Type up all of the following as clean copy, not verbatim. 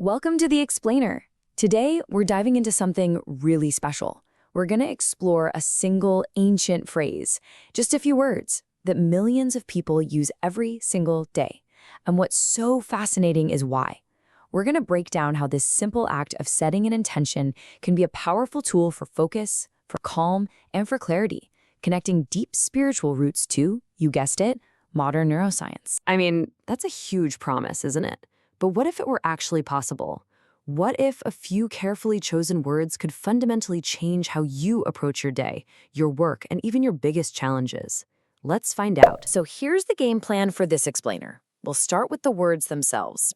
Welcome to The Explainer. Today, we're diving into something really special. We're going to explore a single ancient phrase, just a few words, that millions of people use every single day. And what's so fascinating is why. We're going to break down how this simple act of setting an intention can be a powerful tool for focus, for calm, and for clarity, connecting deep spiritual roots to, you guessed it, modern neuroscience. I mean, that's a huge promise, isn't it? But what if it were actually possible? What if a few carefully chosen words could fundamentally change how you approach your day, your work, and even your biggest challenges? Let's find out. So here's the game plan for this explainer. We'll start with the words themselves,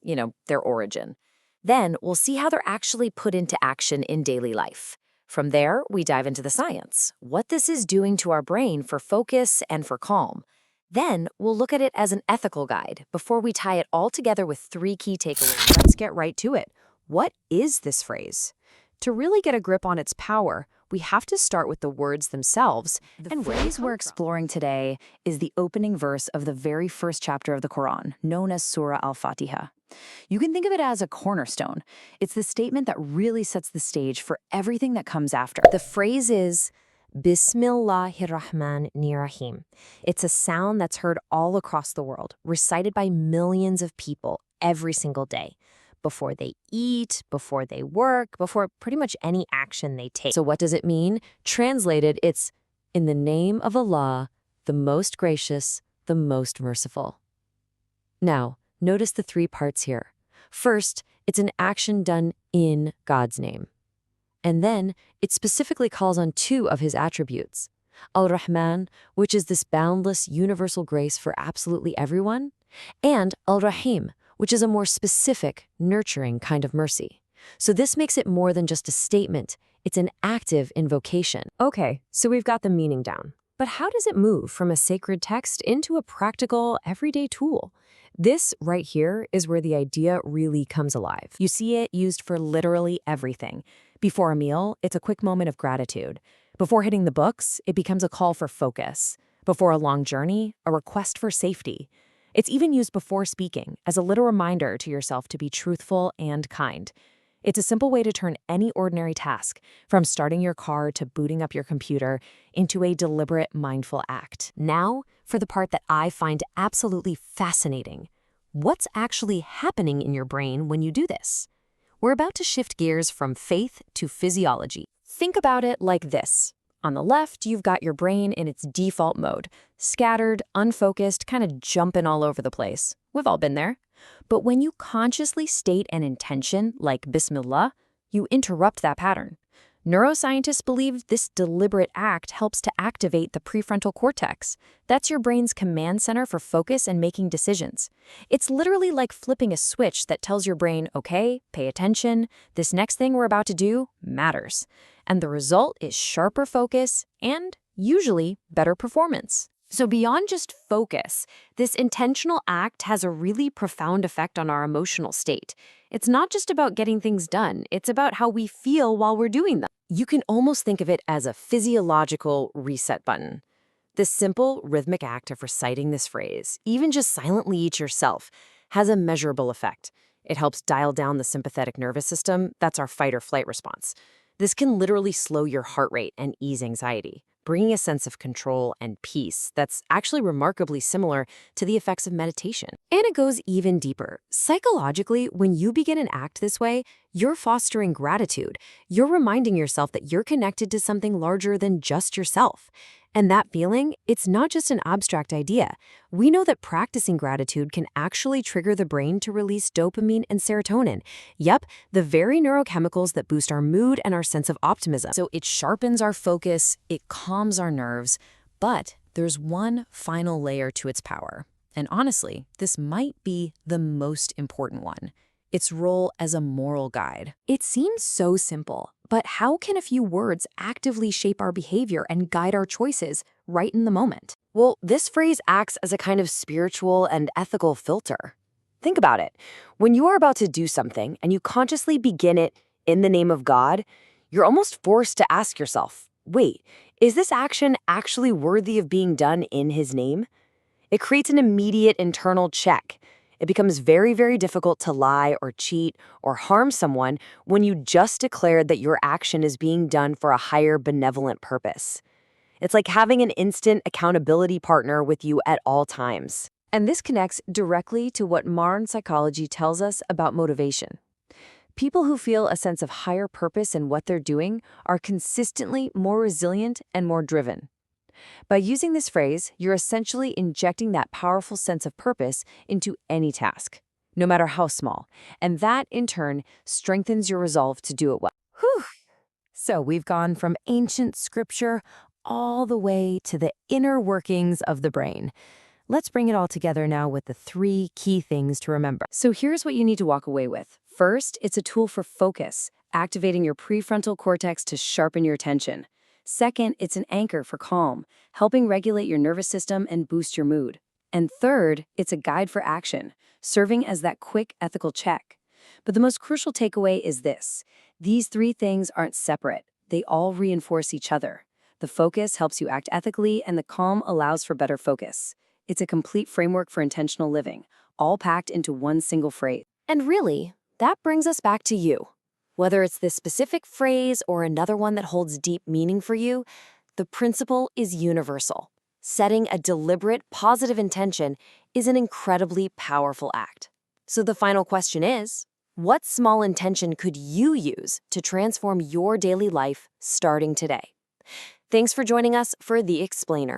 their origin. Then we'll see how they're actually put into action in daily life. From there, we dive into the science, what this is doing to our brain for focus and for calm. Then we'll look at it as an ethical guide before we tie it all together with 3 key takeaways. Let's get right to it. What is this phrase? To really get a grip on its power, we have to start with the words themselves. The phrase we're exploring today is the opening verse of the very first chapter of the Quran, known as Surah Al-Fatiha. You can think of it as a cornerstone. It's the statement that really sets the stage for everything that comes after. The phrase is Bismillah Rahim. It's a sound that's heard all across the world, recited by millions of people every single day, before they eat, before they work, before pretty much any action they take. So what does it mean? Translated, it's in the name of Allah, the most gracious, the most merciful. Now, notice the 3 parts here. First, it's an action done in God's name. And then it specifically calls on 2 of his attributes. Al-Rahman, which is this boundless universal grace for absolutely everyone, and Al-Rahim, which is a more specific, nurturing kind of mercy. So this makes it more than just a statement. It's an active invocation. Okay, so we've got the meaning down. But how does it move from a sacred text into a practical, everyday tool? This right here is where the idea really comes alive. You see it used for literally everything. Before a meal, it's a quick moment of gratitude. Before hitting the books, it becomes a call for focus. Before a long journey, a request for safety. It's even used before speaking, as a little reminder to yourself to be truthful and kind. It's a simple way to turn any ordinary task, from starting your car to booting up your computer, into a deliberate, mindful act. Now, for the part that I find absolutely fascinating. What's actually happening in your brain when you do this? We're about to shift gears from faith to physiology. Think about it like this. On the left, you've got your brain in its default mode, scattered, unfocused, kind of jumping all over the place. We've all been there. But when you consciously state an intention, like Bismillah, you interrupt that pattern. Neuroscientists believe this deliberate act helps to activate the prefrontal cortex. That's your brain's command center for focus and making decisions. It's literally like flipping a switch that tells your brain, okay, pay attention, this next thing we're about to do matters. And the result is sharper focus and, usually, better performance. So beyond just focus, this intentional act has a really profound effect on our emotional state. It's not just about getting things done, it's about how we feel while we're doing them. You can almost think of it as a physiological reset button. This simple, rhythmic act of reciting this phrase, even just silently to yourself, has a measurable effect. It helps dial down the sympathetic nervous system, that's our fight or flight response. This can literally slow your heart rate and ease anxiety, bringing a sense of control and peace that's actually remarkably similar to the effects of meditation. And it goes even deeper. Psychologically, when you begin an act this way, you're fostering gratitude. You're reminding yourself that you're connected to something larger than just yourself. And that feeling, it's not just an abstract idea. We know that practicing gratitude can actually trigger the brain to release dopamine and serotonin. Yep, the very neurochemicals that boost our mood and our sense of optimism. So it sharpens our focus, it calms our nerves, but there's one final layer to its power. And honestly, this might be the most important one. Its role as a moral guide. It seems so simple, but how can a few words actively shape our behavior and guide our choices right in the moment? Well, this phrase acts as a kind of spiritual and ethical filter. Think about it. When you are about to do something and you consciously begin it in the name of God, you're almost forced to ask yourself, wait, is this action actually worthy of being done in His name? It creates an immediate internal check. It becomes very, very difficult to lie or cheat or harm someone when you just declared that your action is being done for a higher benevolent purpose. It's like having an instant accountability partner with you at all times. And this connects directly to what modern psychology tells us about motivation. People who feel a sense of higher purpose in what they're doing are consistently more resilient and more driven. By using this phrase, you're essentially injecting that powerful sense of purpose into any task, no matter how small, and that, in turn, strengthens your resolve to do it well. Whew! So we've gone from ancient scripture all the way to the inner workings of the brain. Let's bring it all together now with the 3 key things to remember. So here's what you need to walk away with. First, it's a tool for focus, activating your prefrontal cortex to sharpen your attention. Second, it's an anchor for calm, helping regulate your nervous system and boost your mood. And third, it's a guide for action, serving as that quick ethical check. But the most crucial takeaway is this: these 3 things aren't separate. They all reinforce each other. The focus helps you act ethically, and the calm allows for better focus. It's a complete framework for intentional living, all packed into one single phrase. And really, that brings us back to you. Whether it's this specific phrase or another one that holds deep meaning for you, the principle is universal. Setting a deliberate, positive intention is an incredibly powerful act. So the final question is, what small intention could you use to transform your daily life starting today? Thanks for joining us for The Explainer.